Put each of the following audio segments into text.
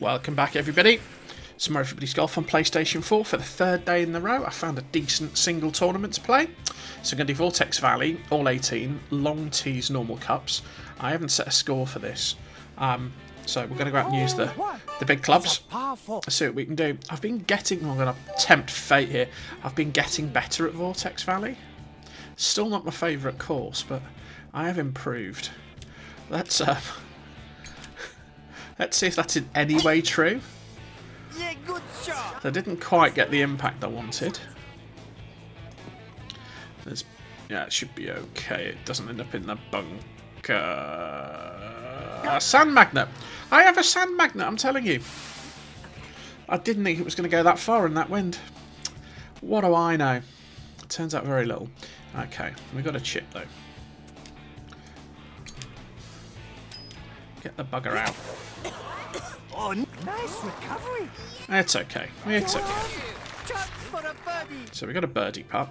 Welcome back, everybody. Some more Everybody's Golf on PlayStation 4 for the third day in a row. I found a decent single tournament to play. So I'm going to do Vortex Valley, all 18, long tees, normal cups. I haven't set a score for this. So we're going to go out and use the big clubs. Let's see what we can do. I've been getting, I'm going to tempt fate here, I've been getting better at Vortex Valley. Still not my favourite course, but I have improved. Let's see if that's in any way true. Yeah, good shot. I didn't quite get the impact I wanted. Yeah, it should be okay. It doesn't end up in the bunker. Sand magnet. I have a sand magnet, I'm telling you. I didn't think it was going to go that far in that wind. What do I know? Turns out very little. Okay, we got a chip though. Get the bugger out. Oh, nice recovery. It's okay. It's okay. Chance for a birdie. So we got a birdie putt.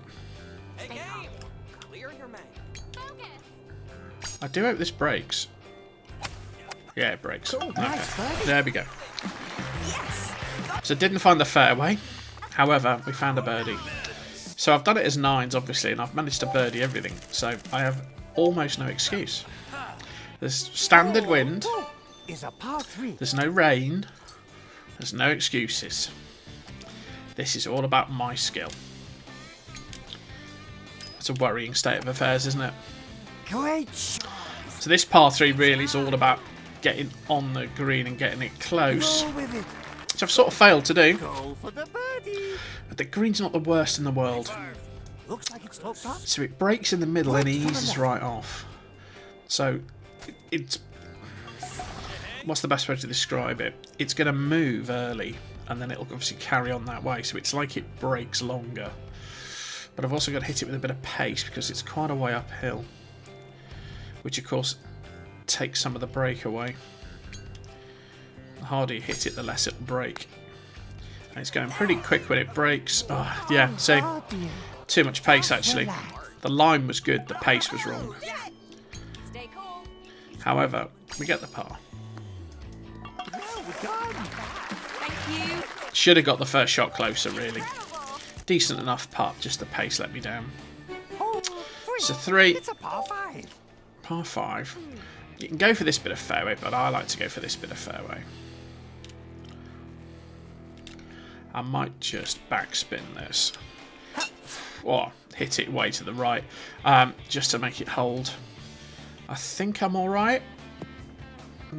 Clear your mind. I do hope this breaks. Yeah, it breaks. Cool, nice birdie. There we go. So didn't find the fairway. However, we found a birdie. So I've done it as nines, obviously, and I've managed to birdie everything. So I have almost no excuse. There's standard wind. Is a par 3. There's no rain. There's no excuses. This is all about my skill. It's a worrying state of affairs, isn't it? Great shot. So this par 3 really is all about getting on the green and getting it close. Go with it. Which I've sort of failed to do. Go for the birdie. But the green's not the worst in the world. Looks like it's sloped up. So it breaks in the middle and eases right off. So it's... What's the best way to describe it? It's going to move early and then it'll obviously carry on that way. So it's like it breaks longer. But I've also got to hit it with a bit of pace because it's quite a way uphill. Which of course takes some of the break away. The harder you hit it, the less it'll break. And it's going pretty quick when it breaks. Oh, yeah, see? Too much pace actually. The line was good, the pace was wrong. Stay cool. However, we get the par. Thank you. Should have got the first shot closer, really. Decent enough putt, just the pace let me down. So 3. It's a par 5. Par 5. You can go for this bit of fairway, but I like to go for this bit of fairway. I might just backspin this. Or hit it way to the right, just to make it hold. I think I'm alright. Yeah,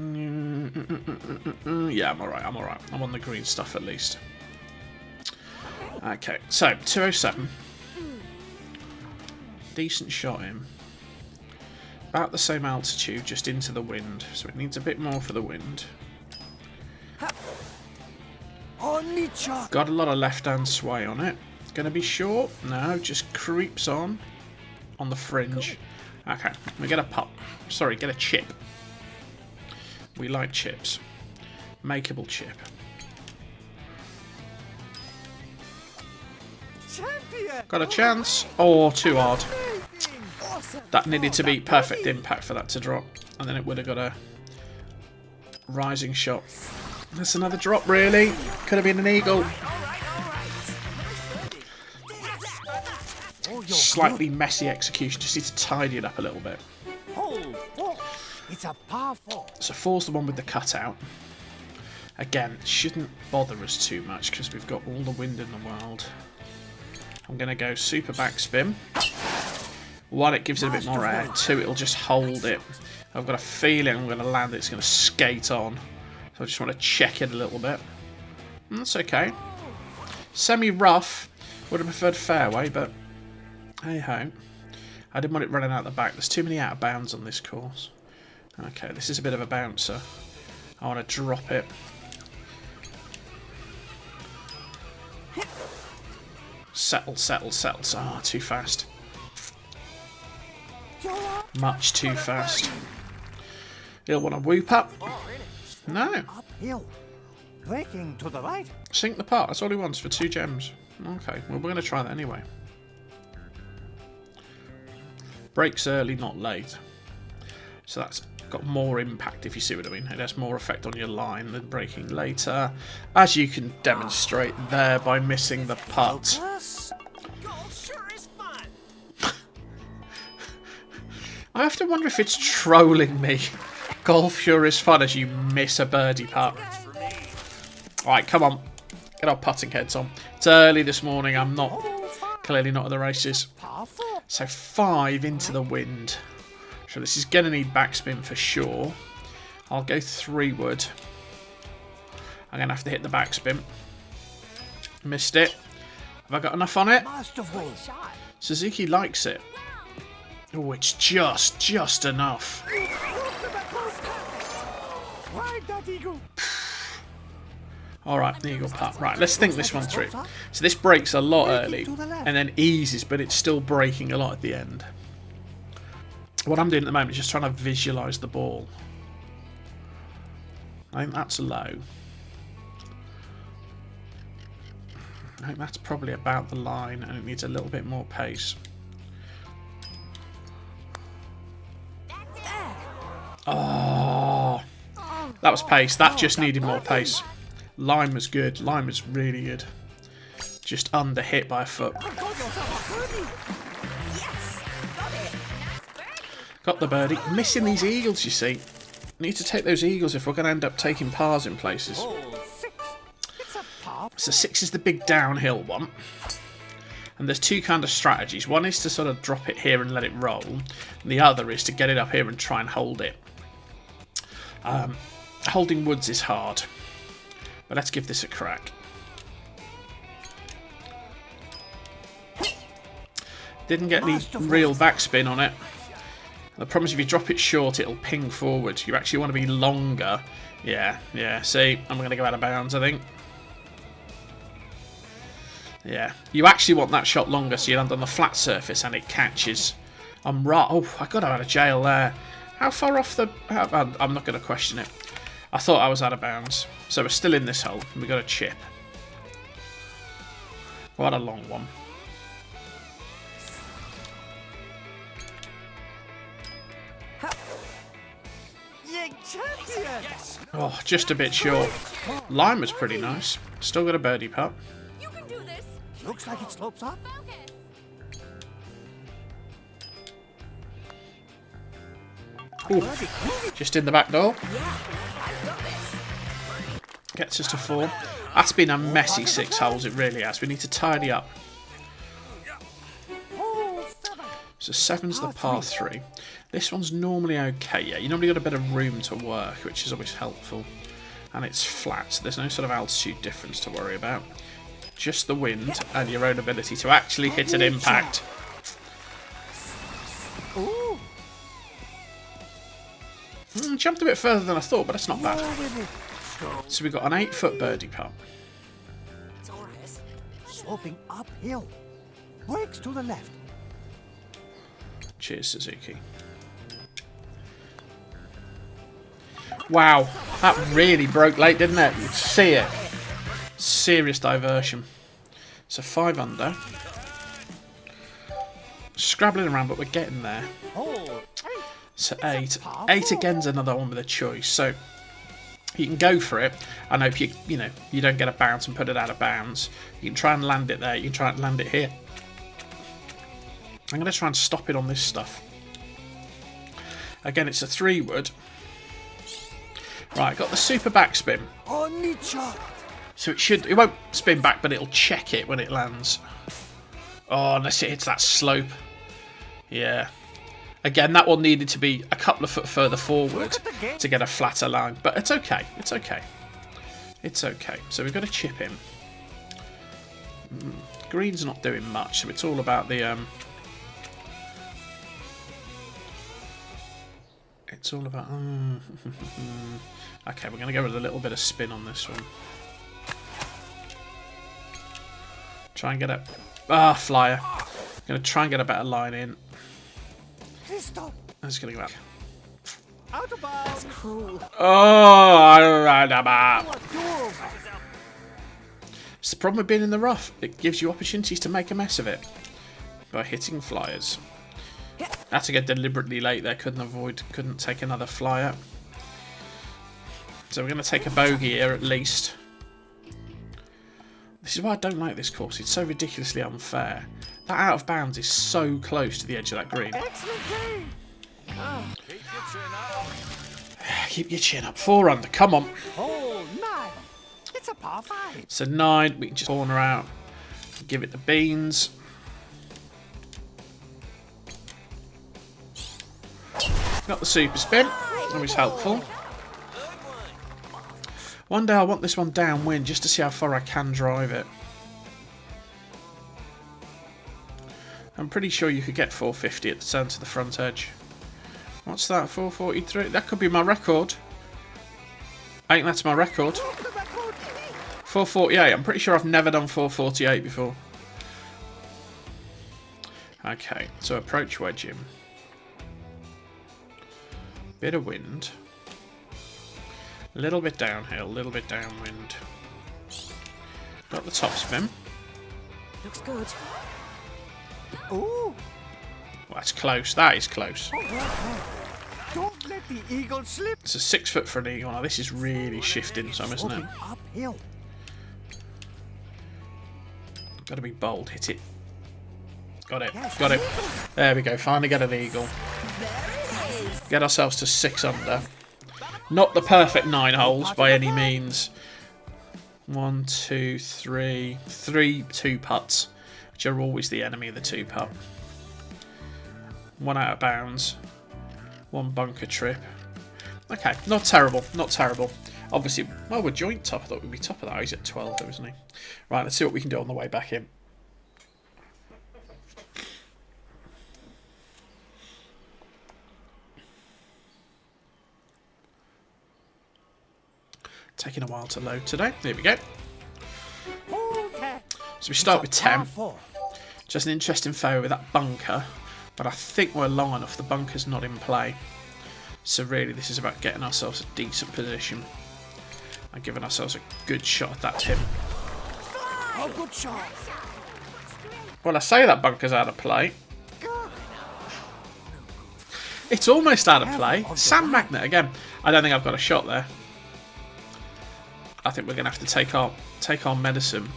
I'm alright, I'm alright. I'm on the green stuff at least. Okay, so 207. Decent shot in. About the same altitude, just into the wind. So it needs a bit more for the wind. Got a lot of left-hand sway on it. Going to be short? No, just creeps on the fringe. Okay, we get a putt. Sorry, get a chip. We like chips. Makeable chip. Champion. Got a chance. Oh, too hard. Awesome. That needed to be perfect impact for that to drop. And then it would have got a rising shot. That's another drop, really. Could have been an eagle. Slightly messy execution. Just need to tidy it up a little bit. It's a par 4. So 4's the one with the cutout. Again, shouldn't bother us too much because we've got all the wind in the world. I'm going to go super backspin. 1, it gives it a bit more air. 2, it'll just hold it. I've got a feeling I'm going to land it. It's going to skate on. So I just want to check it a little bit. That's okay. Semi-rough. Would have preferred fairway, but hey-ho. I didn't want it running out the back. There's too many out of bounds on this course. Okay, this is a bit of a bouncer. I want to drop it. Settle, settle, settle. Ah, too fast. Much too fast. He'll want to whoop up. No. Uphill. Breaking to the right. Sink the putt. That's all he wants for 2 gems. Okay, well, we're going to try that anyway. Breaks early, not late. So that's got more impact, if you see what I mean. It has more effect on your line than braking later, as you can demonstrate there by missing the putt. Golf sure is fun. I often wonder if it's trolling me. Golf sure is fun as you miss a birdie putt. Alright, come on. Get our putting heads on. It's early this morning. I'm clearly not at the races. So 5 into the wind. So this is going to need backspin for sure. I'll go 3-wood. I'm going to have to hit the backspin. Missed it. Have I got enough on it? Suzuki likes it. Oh, it's just enough. Alright, eagle putt. Right, let's think this one through. So this breaks a lot early and then eases, but it's still breaking a lot at the end. What I'm doing at the moment is just trying to visualise the ball. I think that's low. I think that's probably about the line and it needs a little bit more pace. Oh, that was pace. That just needed more pace. Line was good. Line was really good. Just under hit by a foot. Got the birdie. Missing these eagles, you see. Need to take those eagles if we're going to end up taking pars in places. So 6 is the big downhill one. And there's 2 kind of strategies. One is to sort of drop it here and let it roll. And the other is to get it up here and try and hold it. Holding woods is hard. But let's give this a crack. Didn't get any real backspin on it. The problem is if you drop it short, it'll ping forward. You actually want to be longer. Yeah. See, I'm going to go out of bounds, I think. Yeah. You actually want that shot longer so you land on the flat surface and it catches. I'm right. Oh, I got out of jail there. How far off the... I'm not going to question it. I thought I was out of bounds. So we're still in this hole. And we've got a chip. Quite a long one. Oh, just a bit short. Line was pretty nice. Still got a birdie putt. You can do this. Looks like it slopes up. Ooh, just in the back door. Gets us to 4. That's been a messy 6 holes, it really has. We need to tidy up. So 7's the par 3. This one's normally okay, yeah. You normally got a bit of room to work, which is always helpful. And it's flat, so there's no sort of altitude difference to worry about. Just the wind and your own ability to actually hit an impact. Jumped a bit further than I thought, but it's not bad. So we've got an 8-foot birdie putt. Sloping uphill. Brakes to the left. Cheers, Suzuki. Wow, that really broke late, didn't it? You see it. Serious diversion. So 5 under. Scrabbling around, but we're getting there. So 8. 8 again's another one with a choice. So you can go for it. I know if you don't get a bounce and put it out of bounds. You can try and land it there. You can try and land it here. I'm going to try and stop it on this stuff. Again, it's a 3-wood. Right, got the super backspin. So it won't spin back, but it'll check it when it lands. Oh, unless it hits that slope. Yeah. Again, that one needed to be a couple of foot further forward to get a flatter line. But it's okay. It's okay. It's okay. So we've got to chip him. Green's not doing much, so it's all about the... It's all about... Okay, we're going to go with a little bit of spin on this one. Try and get a... flyer. Going to try and get a better line in. I'm just going to go back. That's Cool. Oh, it's the problem with being in the rough. It gives you opportunities to make a mess of it by hitting flyers. Had to get deliberately late there. Couldn't take another flyer. So we're going to take a bogey here at least. This is why I don't like this course. It's so ridiculously unfair. That out of bounds is so close to the edge of that green. Keep your chin up. 4 under. Come on. Oh, 9. It's a par 5. So 9. We can just corner out. Give it the beans. Got the super spin. That was helpful. One day I want this one downwind just to see how far I can drive it. I'm pretty sure you could get 450 at the centre of the front edge. What's that? 443? That could be my record. I think that's my record. 448. I'm pretty sure I've never done 448 before. Okay, so approach wedge him. Bit of wind. A little bit downhill, a little bit downwind. Got the top spin. Looks good. Ooh. Well, that's close. That is close. Don't let the eagle slip. It's a 6 foot for an eagle. Now, this is really shifting some, isn't it? Uphill. Got to be bold. Hit it. Got it. Got it. There we go. Finally get an eagle. Get ourselves to 6 under. Not the perfect 9 holes by any means. 1, 2, 3. 3 2-putts, which are always the enemy of the 2-putt. 1 out of bounds. 1 bunker trip. Okay, not terrible. Not terrible. Obviously, well, we're joint top. I thought we'd be top of that. He's at 12, though, isn't he? Right, let's see what we can do on the way back in. Taking a while to load today. There we go. So we start with 10. Just an interesting fairway with that bunker. But I think we're long enough. The bunker's not in play. So really this is about getting ourselves a decent position. And giving ourselves a good shot at that pin. Oh, good shot. Well, I say that bunker's out of play. It's almost out of play. Sand magnet again. I don't think I've got a shot there. I think we're going to have to take our medicine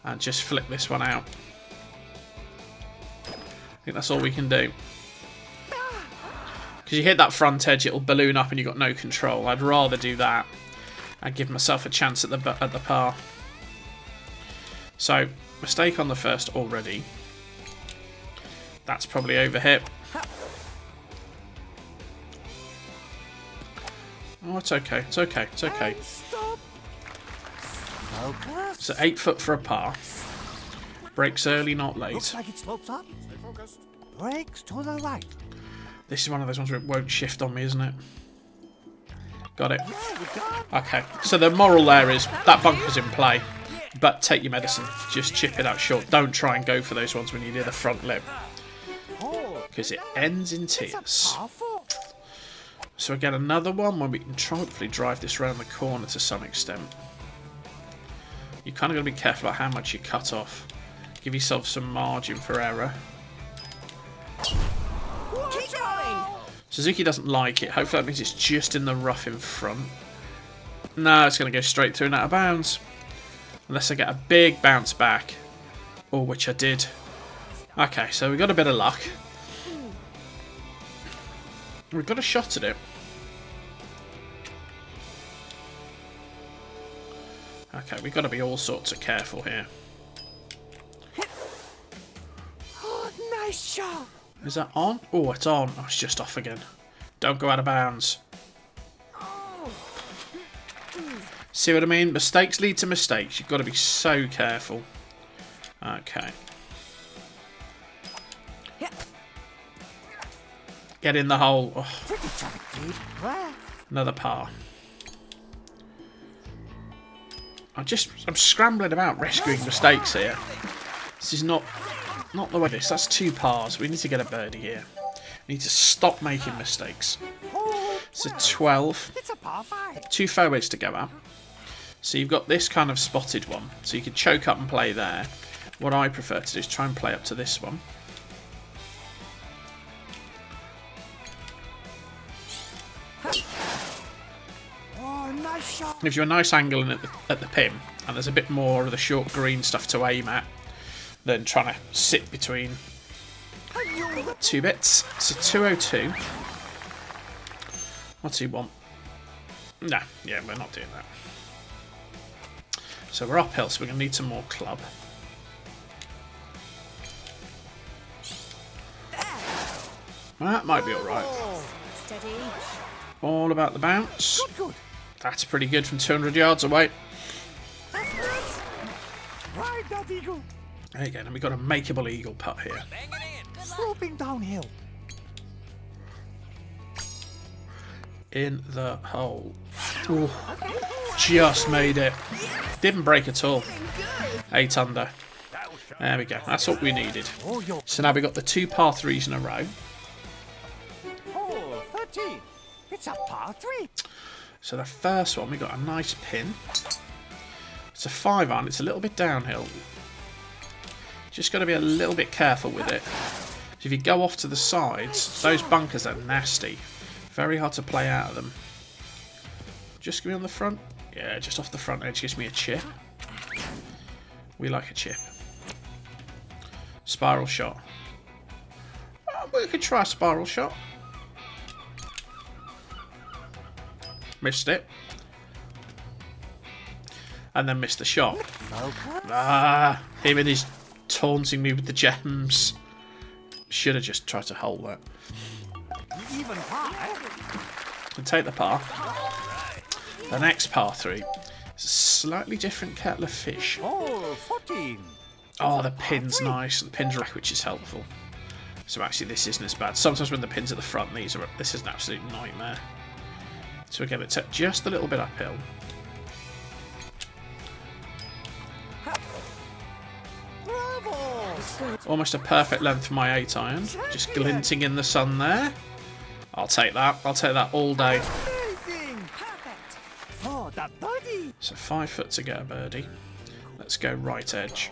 and just flip this one out. I think that's all we can do. Because you hit that front edge, it'll balloon up and you've got no control. I'd rather do that and give myself a chance at the par. So, mistake on the first already. That's probably overhit. Oh, it's okay. It's okay. It's okay. So 8 foot for a par. Breaks early, not late. Looks like it slopes up. Stay focused. Breaks to the right. This is one of those ones where it won't shift on me, isn't it? Got it. Okay. So the moral there is that bunker's in play, but take your medicine. Just chip it out short. Don't try and go for those ones when you're near the front lip, because it ends in tears. So we get another one where we can hopefully drive this around the corner to some extent. You're kind of got to be careful about how much you cut off. Give yourself some margin for error. Keep going. Suzuki doesn't like it. Hopefully that means it's just in the rough in front. No, it's going to go straight through and out of bounds. Unless I get a big bounce back. Or which I did. Okay, so we got a bit of luck. We've got a shot at it. Okay, we've got to be all sorts of careful here. Oh, nice shot. Is that on? Oh, it's on. Oh, it's just off again. Don't go out of bounds. See what I mean? Mistakes lead to mistakes. You've got to be so careful. Okay. Get in the hole. Oh. Another par. I'm scrambling about rescuing mistakes here. This is not the way this. That's 2 pars. We need to get a birdie here. We need to stop making mistakes. So 12. It's a par 5. 2 fairways to go at. So you've got this kind of spotted one. So you could choke up and play there. What I prefer to do is try and play up to this one. Gives you a nice angle in at the pin, and there's a bit more of the short green stuff to aim at than trying to sit between 2 bits. So 202. What's he want? Nah, yeah, we're not doing that. So we're uphill, so we're going to need some more club. That might be alright. Steady. All about the bounce. Good. That's pretty good from 200 yards away. That's good. Ride that eagle. There you go, and we've got a makeable eagle putt here. Sloping downhill. In the hole. Ooh, just made it. Didn't break at all. 8 under. There we go. That's what we needed. Oh, you're So now we've got the 2 par 3s in a row. hole 13. It's a par 3. So the first one, we got a nice pin. It's a 5 iron. It's a little bit downhill. Just got to be a little bit careful with it. So if you go off to the sides, those bunkers are nasty. Very hard to play out of them. Just give me on the front. Yeah, just off the front edge gives me a chip. We like a chip. Spiral shot. We could try a spiral shot. Missed it. And then missed the shot. Ah, him and his taunting me with the gems. Should have just tried to hold that. Even par. And take the par. The next par 3 is a slightly different kettle of fish. Hole 14. Oh, the pin's nice. The pin's right, which is helpful. So actually, this isn't as bad. Sometimes when the pin's at the front, this is an absolute nightmare. So again, it's just a little bit uphill. Bravo. Almost a perfect length for my 8 iron. Just glinting in the sun there. I'll take that. I'll take that all day. Amazing. Perfect. Oh, that birdie. So 5 foot to get a birdie. Let's go right edge.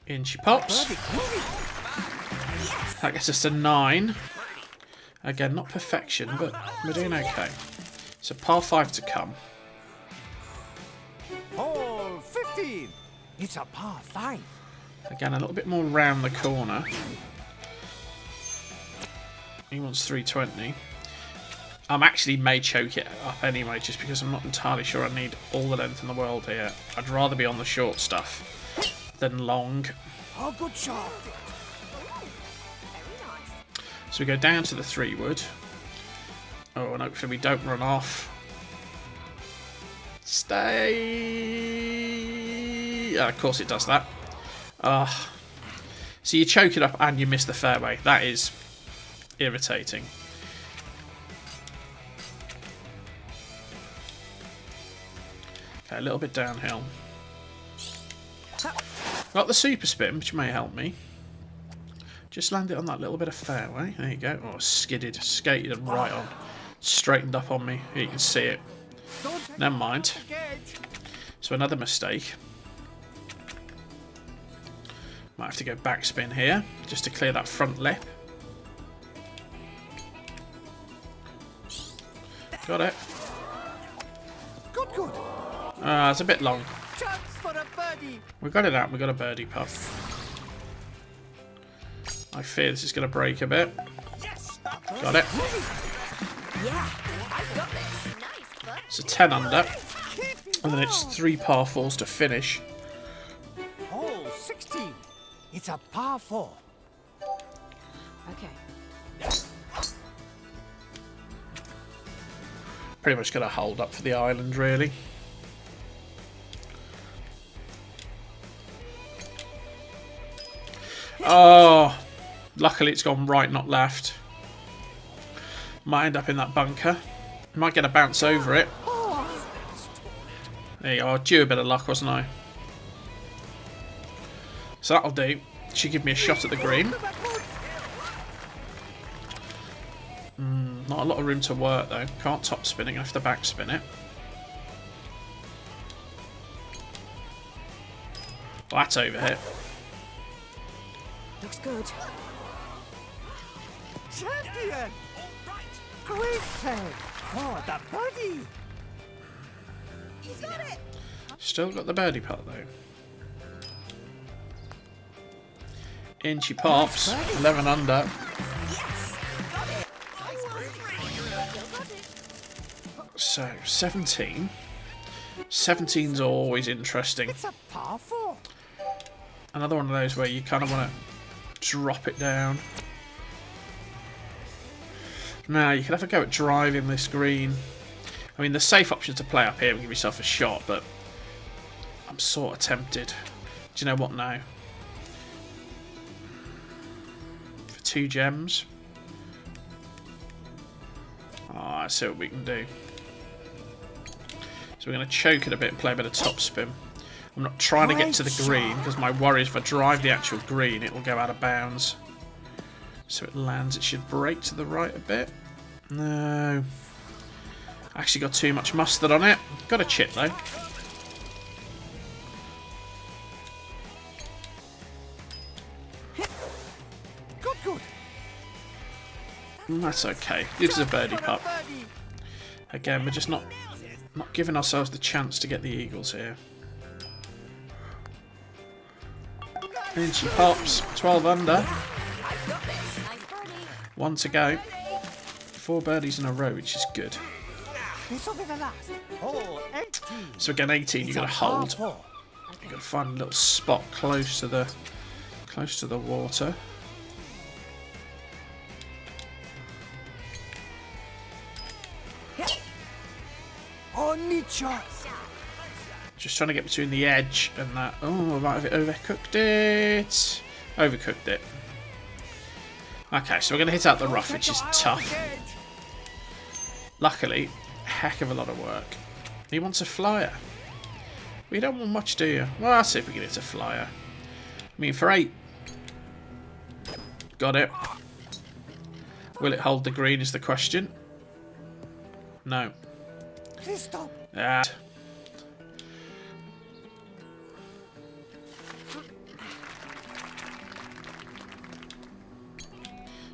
In she pops. Birdie. That gets us to 9. Again, not perfection, but we're doing okay. So par 5 to come. Hole 15. It's a par 5. Again, a little bit more round the corner. He wants 320. I'm actually may choke it up anyway, just because I'm not entirely sure I need all the length in the world here. I'd rather be on the short stuff than long. Oh, good shot. So we go down to the 3 wood. Oh, and hopefully we don't run off. Stay. Of course it does that. So you choke it up and you miss the fairway. That is irritating. Okay, a little bit downhill. Got the super spin, which may help me. Just land it on that little bit of fairway. There you go. Oh, skidded, skated right on. Straightened up on me. Here you can see it. Never mind. So another mistake. Might have to go backspin here, just to clear that front lip. Got it. Good. It's a bit long. Chance for a birdie. We got it out. We got a birdie putt. I fear this is going to break a bit. Got it. Yeah, I've got this. Nice, bud. So 10 under. And then it's 3 par 4s to finish. Hole 16. It's a par 4. Okay. Pretty much going to hold up for the island, really. Oh, luckily it's gone right, not left. Might end up in that bunker. Might get a bounce over it. There you go. Due a bit of luck, wasn't I? So that'll do. Should give me a shot at the green. Not a lot of room to work though. Can't top spinning. I have to back spin it. Well, that's over here. Looks good. Champion. Great play. Oh, the birdie. You got it. Still got the birdie putt though. In she pops. 11 under. Yes. Got it. So 17. 17's always interesting. It's a par 4. Another one of those where you kind of want to drop it down. Now you can have a go at driving this green. I mean, the safe option to play up here and give yourself a shot, but I'm sort of tempted. Do you know what now? For 2 gems. Oh, I see what we can do. So we're going to choke it a bit and play a bit of topspin. I'm not trying to get to the green because my worry is if I drive the actual green, it will go out of bounds. So it lands. It should break to the right a bit. No. Actually got too much mustard on it. Got a chip though. Good. That's okay. This is a birdie putt. Again, we're just not giving ourselves the chance to get the eagles here. In she pops. 12 under. I've got this. Nice birdie. 1 to go. 4 birdies in a row, which is good. This will be the last. Hole 18. So again, 18, you've got to It's a par hold. 4. You've got to find a little spot close to the water. Only choice. Just trying to get between the edge and that. Oh, I might have overcooked it. Overcooked it. Okay, so we're going to hit out the rough, which is tough. Luckily, heck of a lot of work. He wants a flyer. We don't want much, do you? Well, let's see if we can hit a flyer. I mean, for 8. Got it. Will it hold the green is the question. No. Please stop. Ah.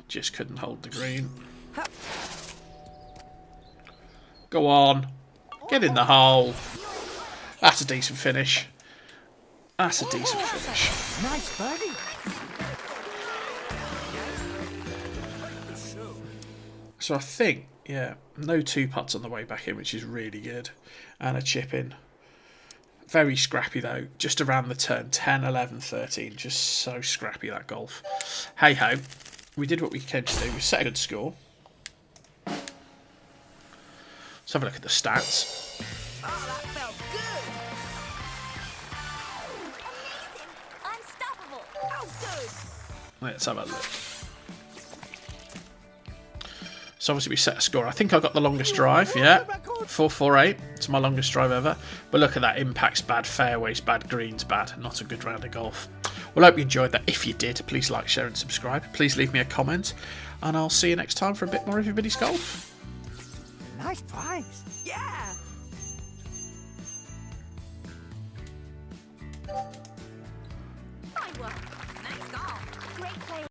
Just couldn't hold the green. Go on. Get in the hole. That's a decent finish. That's a decent finish. Nice birdie. So I think, yeah, no 2 putts on the way back in, which is really good. And a chip in. Very scrappy though, just around the turn. 10, 11, 13. Just so scrappy, that golf. Hey ho. We did what we came to do. We set a good score. Let's have a look at the stats. Oh, that felt good. Unstoppable. Oh, good. Let's have a look. So obviously we set a score. I think I got the longest drive, yeah. 448. It's my longest drive ever. But look at that. Impact's bad, fairways bad, greens bad. Not a good round of golf. Well, I hope you enjoyed that. If you did, please like, share and subscribe. Please leave me a comment. And I'll see you next time for a bit more Everybody's Golf. Nice prize. Yeah. Fine work. Nice golf. Great play.